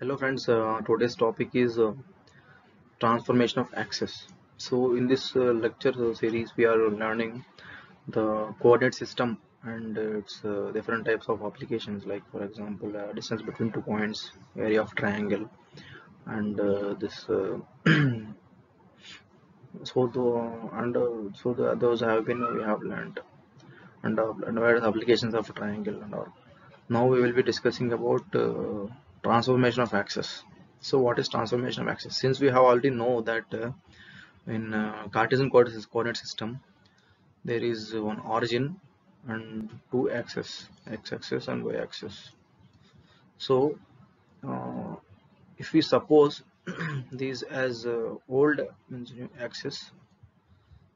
Hello friends, today's topic is transformation of axis. So in this lecture series we are learning the coordinate system and its different types of applications, like for example distance between 2 points, area of triangle, and this so the and so the those have been we have learned and various applications of a triangle and all. Now we will be discussing about transformation of axis. So what is transformation of axis? Since we have already know that in Cartesian coordinate system there is one origin and two axes, x-axis and y-axis. So if we suppose these as old means new axis,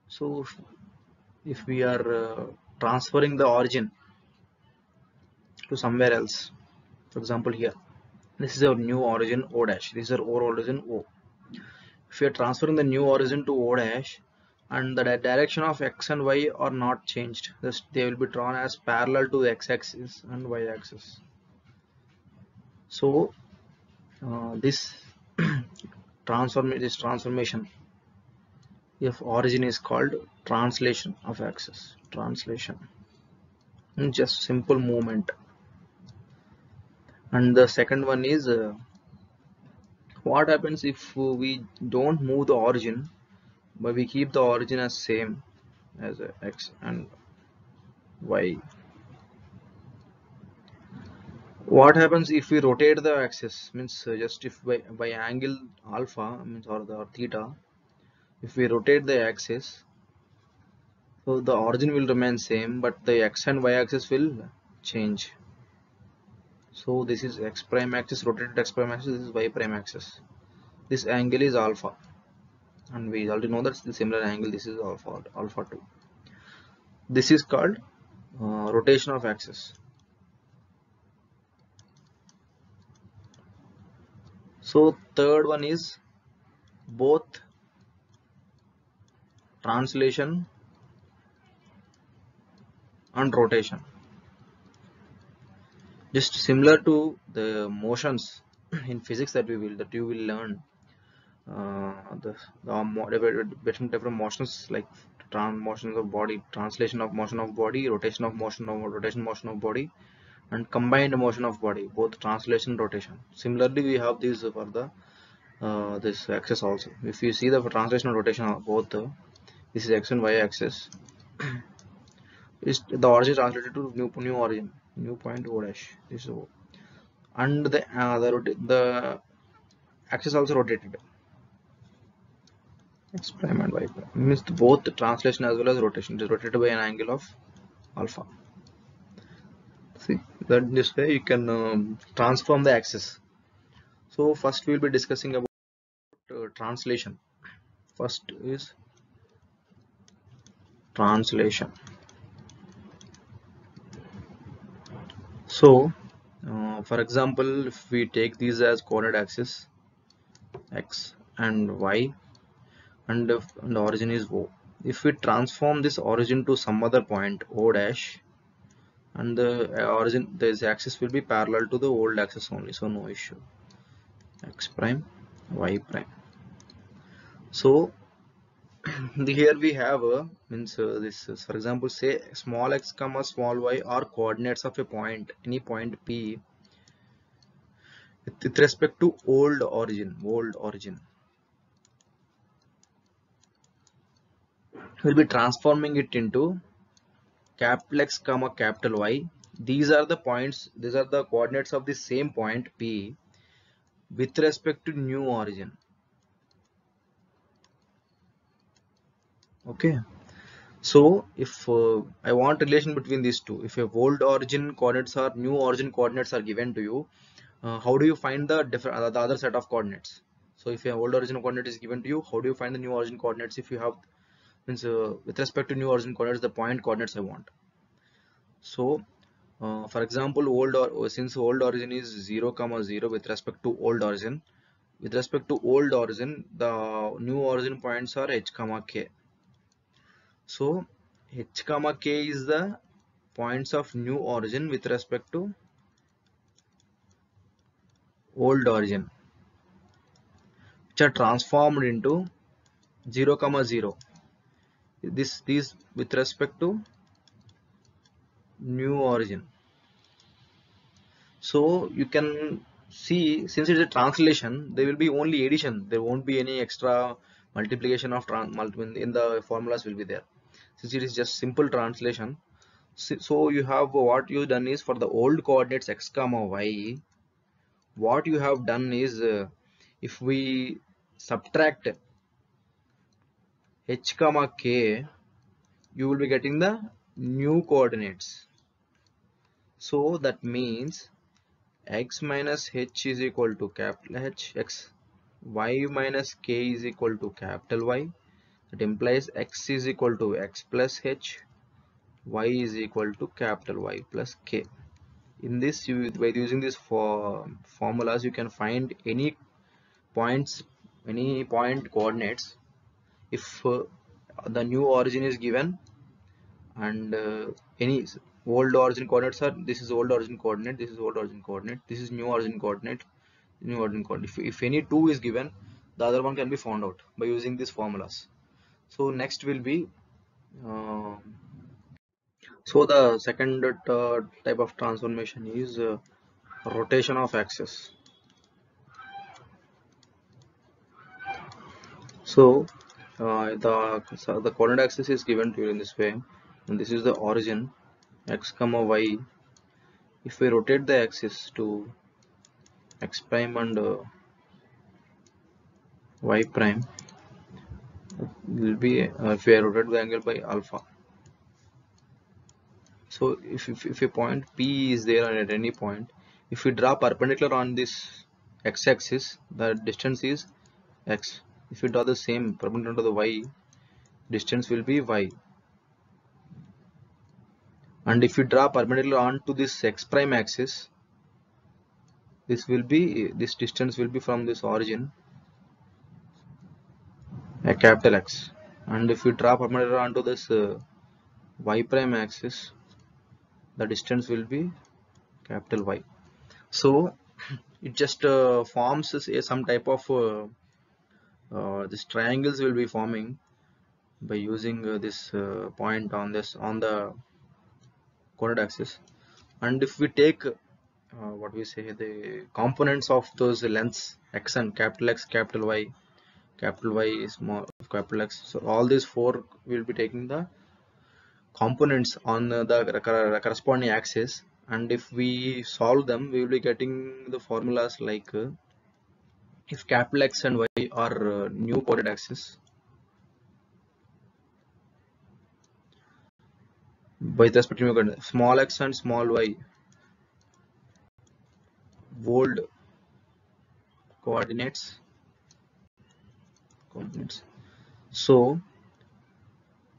so if we are transferring the origin to somewhere else, for example here, this is our new origin O dash, this is our old origin O. If we are transferring the new origin to O dash and the direction of x and y are not changed, they will be drawn as parallel to the x-axis and y-axis. So this transformation of origin is called translation of axis. Translation, just simple movement. And the second one is what happens if we don't move the origin, but we keep the origin as same as x and y. What happens if we rotate the axis? Means just if by angle alpha means or the theta, if we rotate the axis, so the origin will remain same, but the x and y axis will change. So this is x prime axis, rotated x prime axis. This is y prime axis. This angle is alpha, and we already know that the similar angle. This is alpha 2. This is called rotation of axis. So third one is both translation and rotation. Just similar to the motions in physics that you will learn different motions, like motions of body, translation of motion of body, rotation of motion of body, and combined motion of body, both translation and rotation. Similarly we have these for the this axis also. If you see the translation and rotation of both this is x and y axis, is the origin translated to new origin, new point O dash, this is O, and the axis also rotated, x prime and y prime, means both the translation as well as rotation is rotated by an angle of alpha. See that this way you can transform the axis. So first we will be discussing about translation. First is translation. So for example, if we take these as coordinate axis x and y, and the origin is O, if we transform this origin to some other point O dash, and the origin, this axis will be parallel to the old axis only, so no issue, x prime y prime. So here we have means this is, for example, say small x comma small y are coordinates of a point, any point P, with respect to old origin. We'll be transforming it into capital X comma capital Y. These are the points, these are the coordinates of the same point P with respect to new origin. Okay, so if I want relation between these two, if your old origin coordinates or new origin coordinates are given to you, how do you find the different the other set of coordinates? So if your old origin coordinate is given to you, how do you find the new origin coordinates? If you have means with respect to new origin coordinates, the point coordinates I want. So for example, since old origin is 0 comma 0 with respect to old origin, the new origin points are h comma k. So h comma k is the points of new origin with respect to old origin, which are transformed into 0, 0. These with respect to new origin. So you can see, since it is a translation, there will be only addition. There won't be any extra multiplication of in the formulas will be there. Since it is just simple translation, so you have what you done is for the old coordinates x comma y, what you have done is if we subtract h comma k, you will be getting the new coordinates. So that means x minus h is equal to capital H, x, y minus k is equal to capital Y. That implies x is equal to x plus h, y is equal to capital Y plus k. In this, by using these formulas, you can find any points, any point coordinates. If the new origin is given, and any old origin coordinates are, this is old origin coordinate, this is old origin coordinate, this is new origin coordinate, new origin coordinate. If any two is given, the other one can be found out by using these formulas. So next will be uh, so the second type of transformation is rotation of axis. So the coordinate axis is given to you in this way, and this is the origin x comma y. If we rotate the axis to x prime and y prime, it will be if we rotate the angle by alpha. So if a point P is there at any point, if we draw perpendicular on this x-axis, the distance is x. If we draw the same perpendicular to the y, distance will be y. And if we draw perpendicular onto this x prime axis, this distance will be from this origin a capital X. And if we draw perpendicular onto this y prime axis, the distance will be capital Y. So it just forms some type of these triangles will be forming by using this point on the coordinate axis. And if we take what we say, the components of those lengths x and capital X, capital Y is small, capital X, so all these four will be taking the components on the corresponding axis, and if we solve them, we will be getting the formulas like if capital X and Y are new coordinate axis, by respect to new coordinate, small x and small y old coordinates. So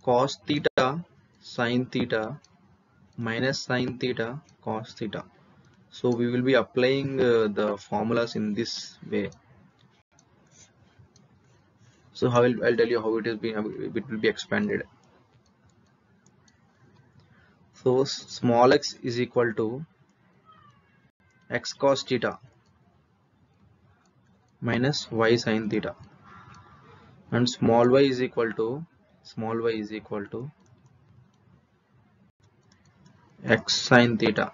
cos theta sin theta minus sin theta cos theta. So we will be applying the formulas in this way. So I'll tell you how it will be expanded. So small x is equal to x cos theta minus y sin theta, and small y is equal to x sin theta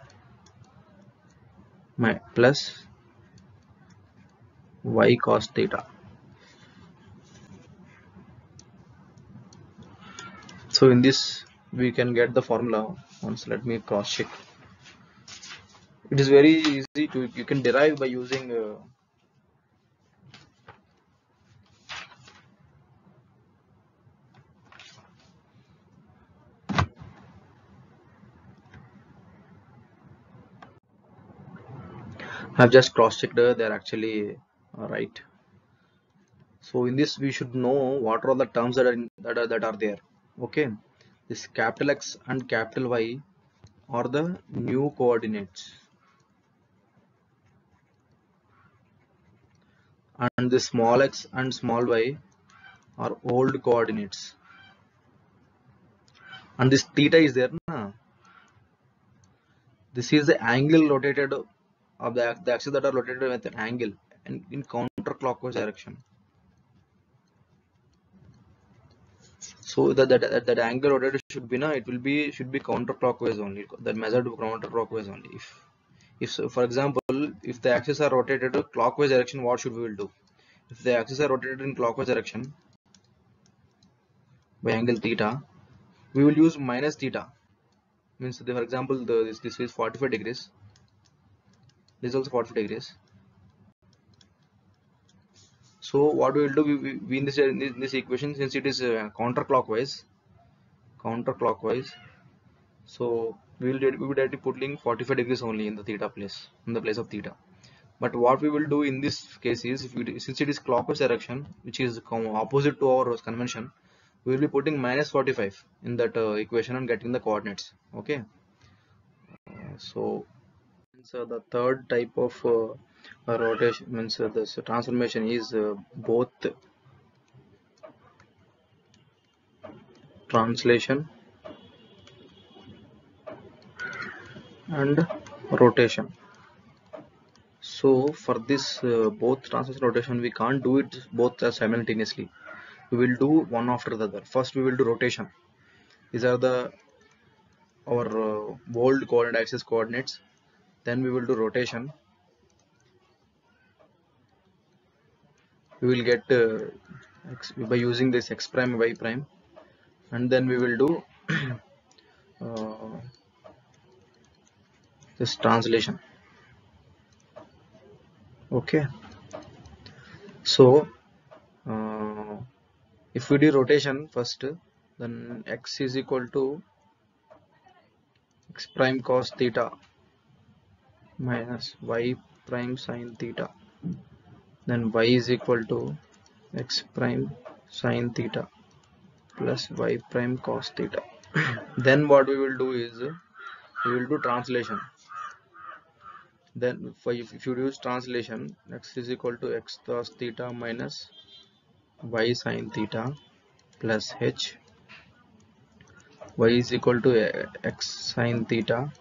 plus y cos theta. So in this we can get the formula. Once let me cross check. It is very easy to, you can derive by using I've just cross checked, they're actually right. So in this we should know what are all the terms that are there. Okay, this capital X and capital Y are the new coordinates, and the small x and small y are old coordinates, and this theta is there na? This is the angle rotated of the axes that are rotated with an angle and in counterclockwise direction. So that angle rotated should be should be counterclockwise only. That measured counterclockwise only. If so, for example, if the axes are rotated to clockwise direction, what should we will do? If the axes are rotated in clockwise direction by angle theta, we will use minus theta. Means for example, this is 45 degrees. This is also 45 degrees. So what we will do, we in this equation, since it is counterclockwise, so we will directly putting 45 degrees only in the theta place, in the place of theta. But what we will do in this case is, since it is clockwise direction, which is opposite to our convention, we will be putting minus 45 in that equation and getting the coordinates. Okay. So the third type of rotation means this transformation is both translation and rotation. So for this both translation rotation, we can't do it both simultaneously. We will do one after the other. First we will do rotation. These are the our world coordinate axis coordinates. Then we will do rotation. We will get by using this x prime y prime, and then we will do uh, this translation. Okay. So if we do rotation first, then x is equal to x prime cos theta minus y prime sin theta. Then y is equal to x prime sin theta plus y prime cos theta. Then what we will do is we will do translation. Then if you use translation, x is equal to x cos theta minus y sin theta plus h, y is equal to x sin theta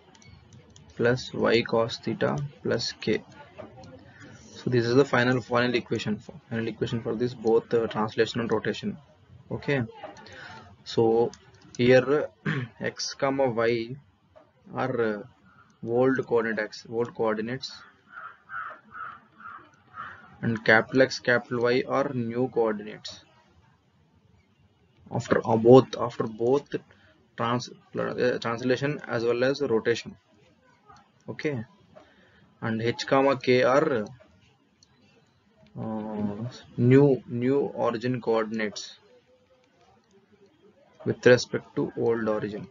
plus y cos theta plus k. So this is the final equation for this both translation and rotation. Okay. So here x comma y are world coordinates, and capital X capital Y are new coordinates after both translation as well as rotation. Okay. And h comma k are new origin coordinates with respect to old origin.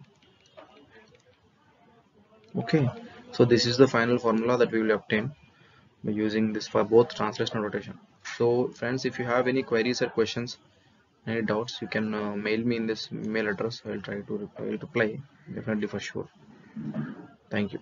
Okay. So this is the final formula that we will obtain by using this for both translation and rotation. So friends, if you have any queries or questions, any doubts, you can mail me in this mail address. I will try to reply definitely for sure. Thank you.